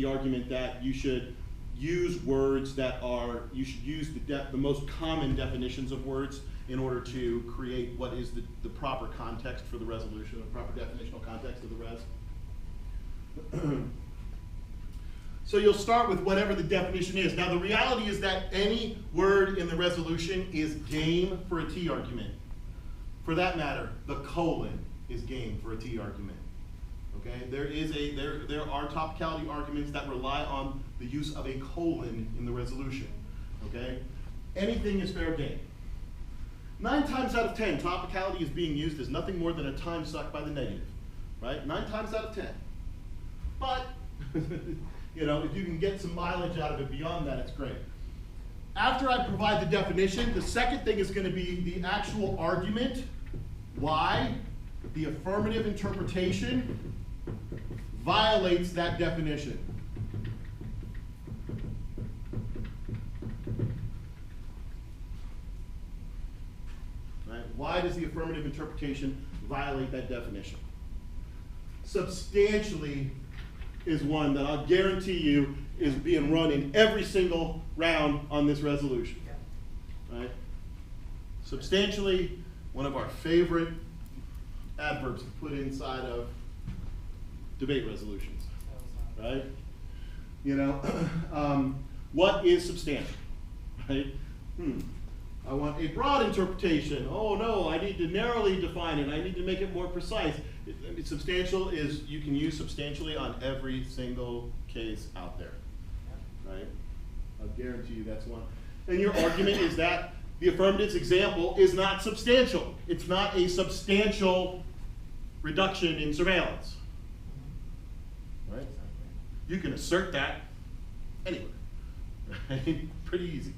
the argument that you should use words that are, you should use the most common definitions of words in order to create what is the proper context for the resolution, the proper definitional context of the res. So you'll start with whatever the definition is. Now the reality is that any word in the resolution is game for a T argument. For that matter, the colon is game for a T argument. Okay? There are topicality arguments that rely on the use of a colon in the resolution. Okay? Anything is fair game. 9 times out of 10, topicality is being used as nothing more than a time suck by the negative. Right? 9 times out of 10. But you know, if you can get some mileage out of it beyond that, it's great. After I provide the definition, the second thing is going to be the actual argument, why the affirmative interpretation violates that definition. Right? Why does the affirmative interpretation violate that definition? Substantially is one that I'll guarantee you is being run in every single round on this resolution. Right? Substantially, one of our favorite adverbs to put inside of debate resolutions. Right? You know, what is substantial? Right? I want a broad interpretation. Oh no, I need to narrowly define it. I need to make it more precise. Substantial is, you can use substantially on every single case out there, right? I'll guarantee you that's one. And your argument is that the affirmative's example is not substantial. It's not a substantial reduction in surveillance, right? You can assert that anywhere, right? Pretty easy.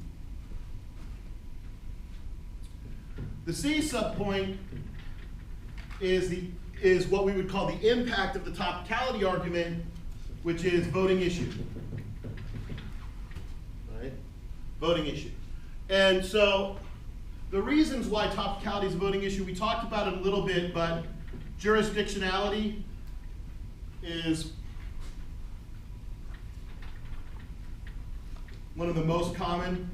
The C subpoint is what we would call the impact of the topicality argument, which is voting issue. Right? Voting issue. And so the reasons why topicality is a voting issue, we talked about it a little bit, but jurisdictionality is one of the most common,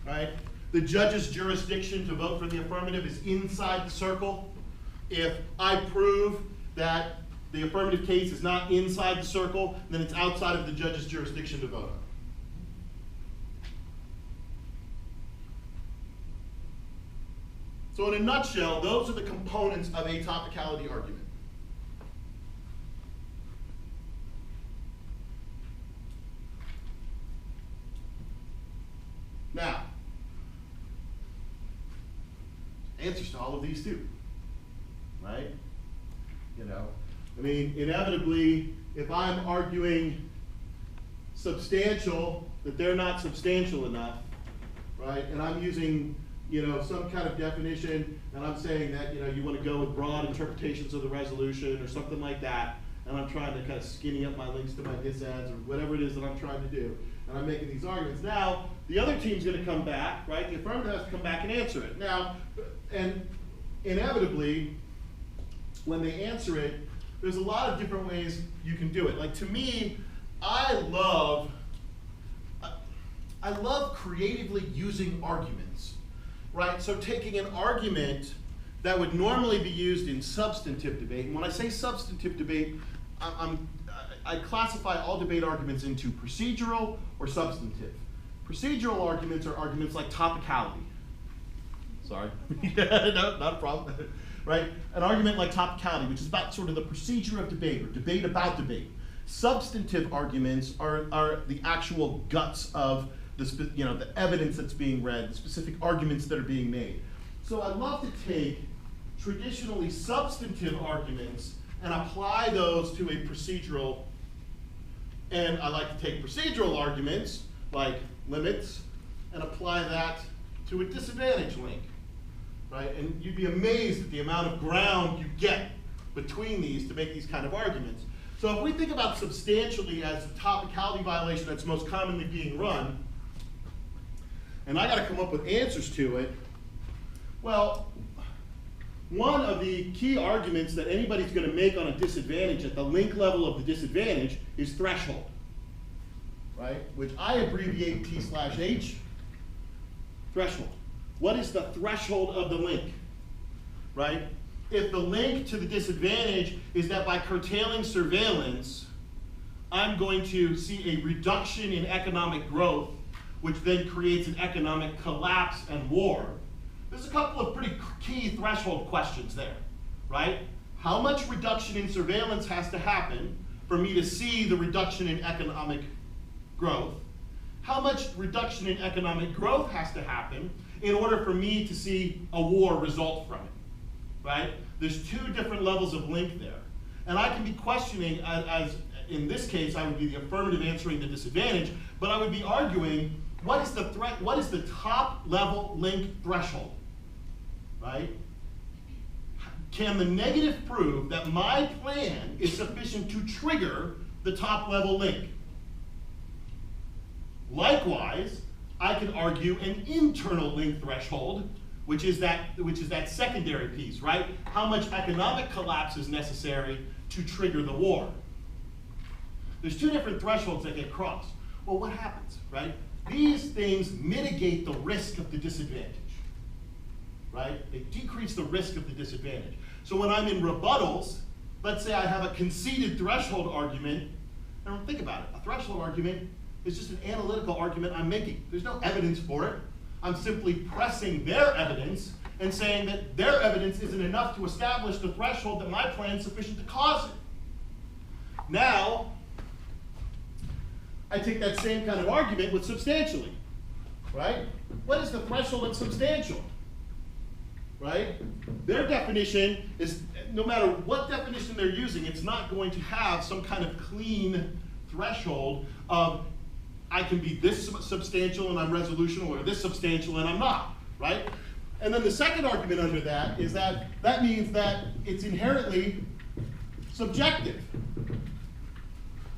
right? The judge's jurisdiction to vote for the affirmative is inside the circle. If I prove that the affirmative case is not inside the circle, then it's outside of the judge's jurisdiction to vote on. So in a nutshell, those are the components of a topicality argument. Now, answers to all of these too, right? You know, I mean, inevitably, if I'm arguing substantial, that they're not substantial enough, right? And I'm using, you know, some kind of definition, and I'm saying that, you know, you want to go with broad interpretations of the resolution or something like that, and I'm trying to kind of skinny up my links to my dis-ads or whatever it is that I'm trying to do, and I'm making these arguments. Now, the other team's going to come back, right? The affirmative has to come back and answer it. Now, and inevitably, when they answer it, there's a lot of different ways you can do it. Like, to me, I love creatively using arguments, right? So taking an argument that would normally be used in substantive debate, and when I say substantive debate, I classify all debate arguments into procedural or substantive. Procedural arguments are arguments like topicality. Sorry, no, not a problem. Right? An argument like topicality, which is about sort of the procedure of debate or debate about debate. Substantive arguments are the actual guts of the, you know, the evidence that's being read, the specific arguments that are being made. So I love to take traditionally substantive arguments and apply those to a procedural. And I like to take procedural arguments like limits and apply that to a disadvantage link, right? And you'd be amazed at the amount of ground you get between these to make these kind of arguments. So if we think about substantially as the topicality violation that's most commonly being run, and I got to come up with answers to it, well, one of the key arguments that anybody's going to make on a disadvantage at the link level of the disadvantage is threshold, right? Which I abbreviate T/H, threshold. What is the threshold of the link, right? If the link to the disadvantage is that by curtailing surveillance, I'm going to see a reduction in economic growth, which then creates an economic collapse and war. There's a couple of pretty key threshold questions there, right? How much reduction in surveillance has to happen for me to see the reduction in economic growth? How much reduction in economic growth has to happen in order for me to see a war result from it, right? There's two different levels of link there. And I can be questioning, as in this case, I would be the affirmative answering the disadvantage, but I would be arguing, what is the top level link threshold, right? Can the negative prove that my plan is sufficient to trigger the top level link? Likewise, I can argue an internal link threshold, which is that secondary piece, right? How much economic collapse is necessary to trigger the war? There's two different thresholds that get crossed. Well, what happens, right? These things mitigate the risk of the disadvantage, right? They decrease the risk of the disadvantage. So when I'm in rebuttals, let's say I have a conceded threshold argument, and think about it, a threshold argument is just an analytical argument I'm making. There's no evidence for it. I'm simply pressing their evidence and saying that their evidence isn't enough to establish the threshold that my plan is sufficient to cause it. Now, I take that same kind of argument with substantially, right? What is the threshold of substantial, right? Their definition is, no matter what definition they're using, it's not going to have some kind of clean threshold of I can be this substantial and I'm resolutional, or this substantial and I'm not, right? And then the second argument under that is that that means that it's inherently subjective,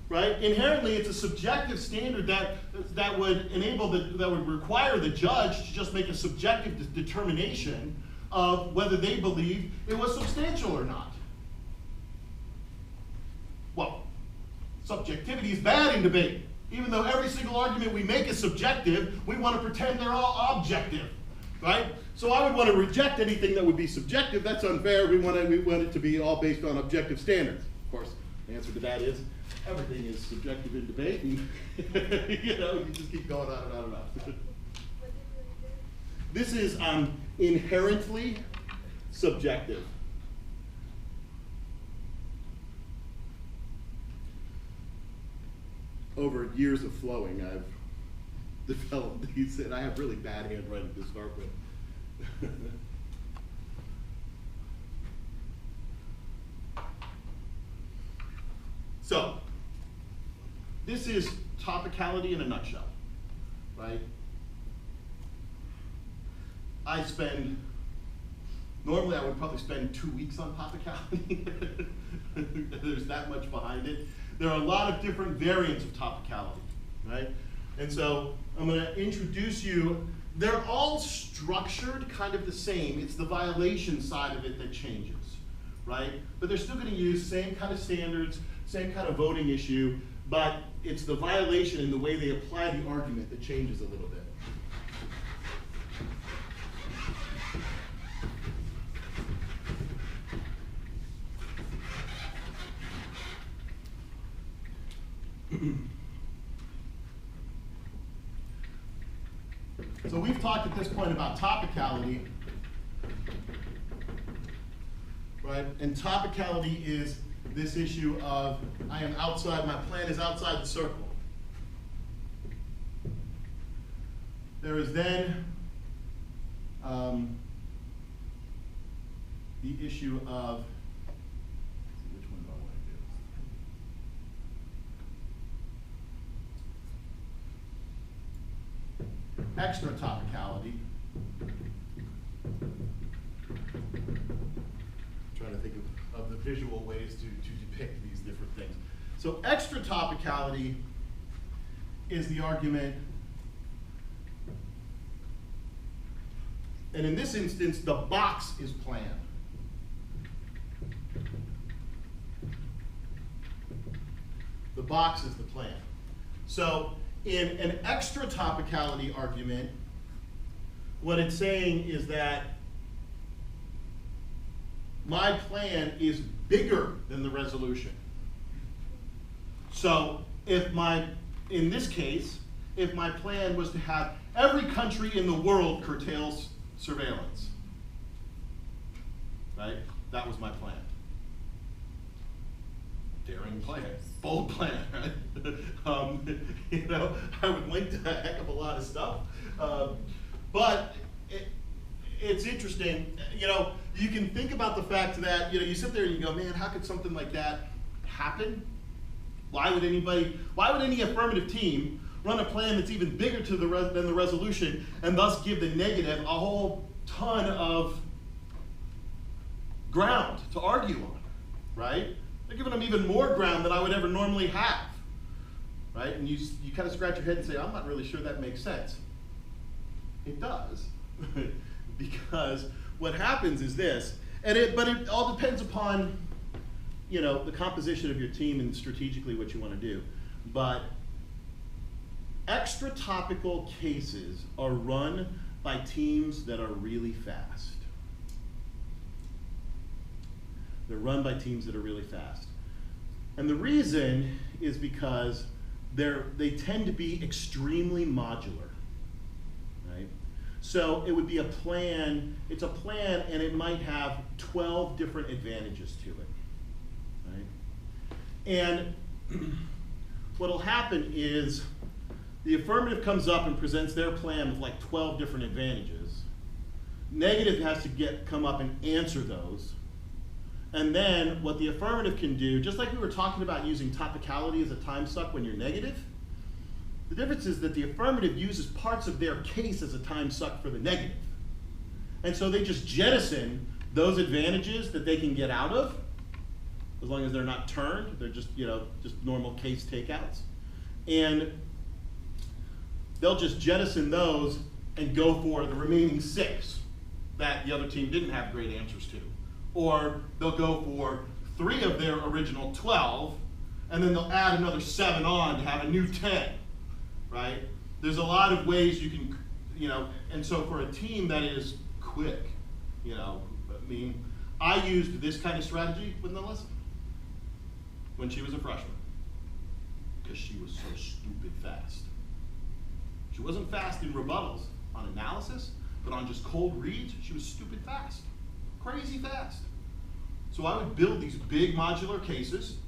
right? Inherently, it's a subjective standard that would require the judge to just make a subjective determination of whether they believe it was substantial or not. Well, subjectivity is bad in debate. Even though every single argument we make is subjective, we want to pretend they're all objective, right? So I would want to reject anything that would be subjective. That's unfair. We want it to be all based on objective standards. Of course, the answer to that is everything is subjective in debate, and you just keep going on and on and on. This is inherently subjective. Over years of flowing, I've developed these, and I have really bad handwriting to start with. So, this is topicality in a nutshell, right? Normally I would probably spend 2 weeks on topicality. There's that much behind it. There are a lot of different variants of topicality, right? And so I'm going to introduce you. They're all structured kind of the same. It's the violation side of it that changes, right? But they're still going to use same kind of standards, same kind of voting issue, but it's the violation and the way they apply the argument that changes a little bit. So we've talked at this point about topicality, right? And topicality is this issue of I am outside, my plan is outside the circle. There is then the issue of, which one do I want to do? Extra topicality. Trying to think of the visual ways to depict these different things. So extra topicality is the argument, and in this instance, the box is planned, box is the plan. So in an extra topicality argument, what it's saying is that my plan is bigger than the resolution. So in this case, if my plan was to have every country in the world curtails surveillance, right? That was my plan. Daring plan, bold plan, right? You know, I would link to a heck of a lot of stuff. But it's interesting, you know, you can think about the fact that, you know, you sit there and you go, man, how could something like that happen? Why would any affirmative team run a plan that's even bigger than the resolution and thus give the negative a whole ton of ground to argue on, right? They're giving them even more ground than I would ever normally have, right? And you kind of scratch your head and say, I'm not really sure that makes sense. It does, because what happens is this, but it all depends upon, you know, the composition of your team and strategically what you want to do. But extra topical cases are run by teams that are really fast. They're run by teams that are really fast. And the reason is because they tend to be extremely modular, right? So it would be a plan, it's a plan and it might have 12 different advantages to it, right? And what'll happen is the affirmative comes up and presents their plan with like 12 different advantages. Negative has to come up and answer those. And then what the affirmative can do, just like we were talking about using topicality as a time suck when you're negative, the difference is that the affirmative uses parts of their case as a time suck for the negative. And so they just jettison those advantages that they can get out of, as long as they're not turned, they're just, you know, just normal case takeouts. And they'll just jettison those and go for the remaining 6 that the other team didn't have great answers to. Or they'll go for 3 of their original 12, and then they'll add another 7 on to have a new 10, right? There's a lot of ways you can, you know, and so for a team that is quick, you know, I mean, I used this kind of strategy with Melissa when she was a freshman, because she was so stupid fast. She wasn't fast in rebuttals on analysis, but on just cold reads, she was stupid fast. Crazy fast. So I would build these big modular cases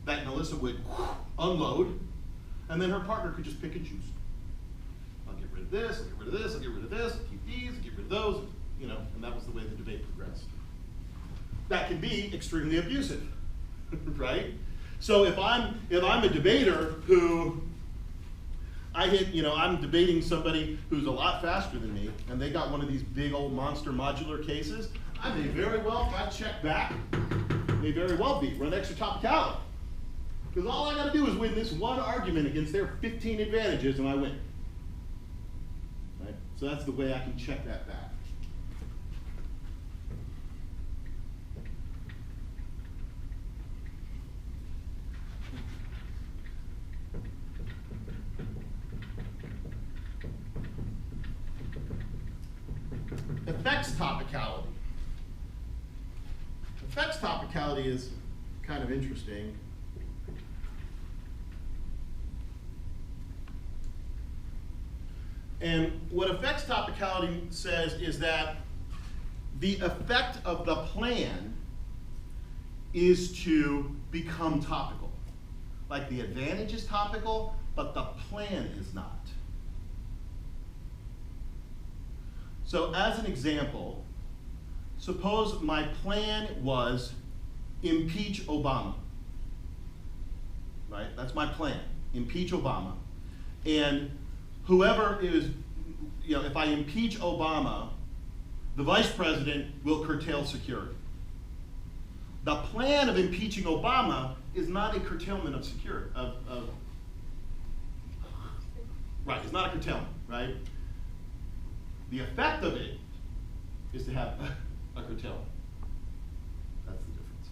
that Melissa would unload, and then her partner could just pick and choose. I'll get rid of this, I'll get rid of this, I'll get rid of this, I'll keep these, I'll get rid of those, you know, and that was the way the debate progressed. That can be extremely abusive, right? So if I'm a debater who I'm debating somebody who's a lot faster than me, and they got one of these big old monster modular cases, I may very well, if I check back, may very well run extra topicality. Because all I gotta do is win this one argument against their 15 advantages and I win. Right? So that's the way I can check that back. Effects topicality. Effects topicality is kind of interesting. And what effects topicality says is that the effect of the plan is to become topical. Like the advantage is topical, but the plan is not. So as an example, suppose my plan was impeach Obama, right? That's my plan, impeach Obama. And whoever is, you know, if I impeach Obama, the vice president will curtail security. The plan of impeaching Obama is not a curtailment of security, right, it's not a curtailment, right? The effect of it is to have a curtailment. That's the difference.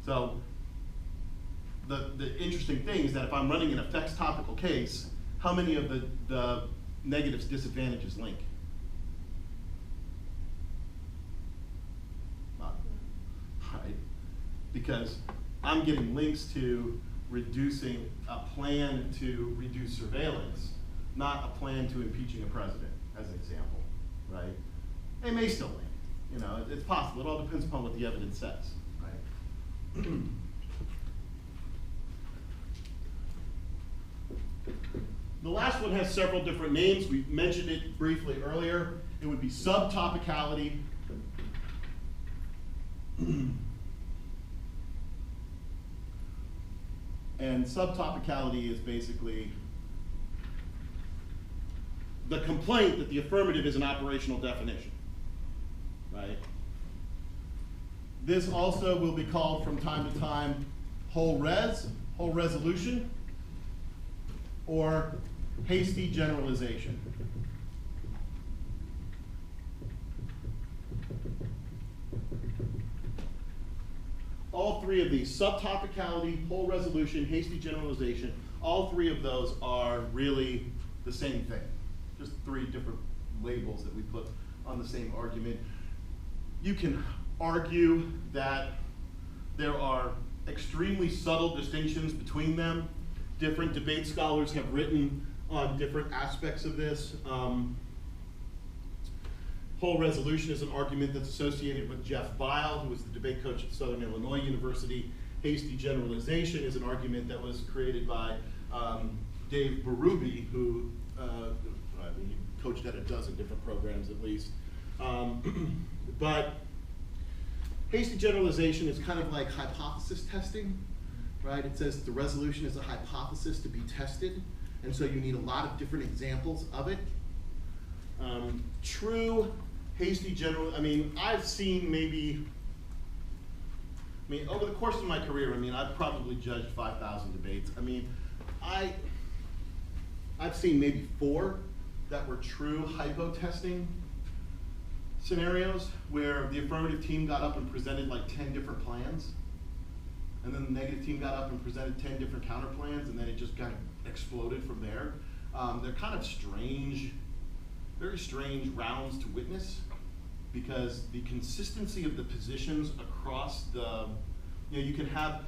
So the interesting thing is that if I'm running an effects topical case, how many of the negatives, disadvantages link? None. Right? Because I'm getting links to reducing a plan to reduce surveillance, not a plan to impeaching a president, as an example, right? They may still link. You know, it's possible. It all depends upon what the evidence says, right? The last one has several different names. We mentioned it briefly earlier. It would be subtopicality. And subtopicality is basically the complaint that the affirmative is an operational definition, right? This also will be called from time to time whole resolution, or hasty generalization. All three of these, subtopicality, whole resolution, hasty generalization, all three of those are really the same thing. Just three different labels that we put on the same argument. You can argue that there are extremely subtle distinctions between them. Different debate scholars have written on different aspects of this. Whole resolution is an argument that's associated with Jeff Bile, who was the debate coach at Southern Illinois University. Hasty generalization is an argument that was created by Dave Berube, who he coached at a dozen different programs at least. But hasty generalization is kind of like hypothesis testing, right? It says the resolution is a hypothesis to be tested, and so you need a lot of different examples of it. True hasty general, I've seen over the course of my career, I've probably judged 5,000 debates. I've seen maybe 4 that were true hypo testing scenarios where the affirmative team got up and presented like 10 different plans, and then the negative team got up and presented 10 different counter plans, and then it just kind of exploded from there. They're kind of strange, very strange rounds to witness, because the consistency of the positions across the, you can have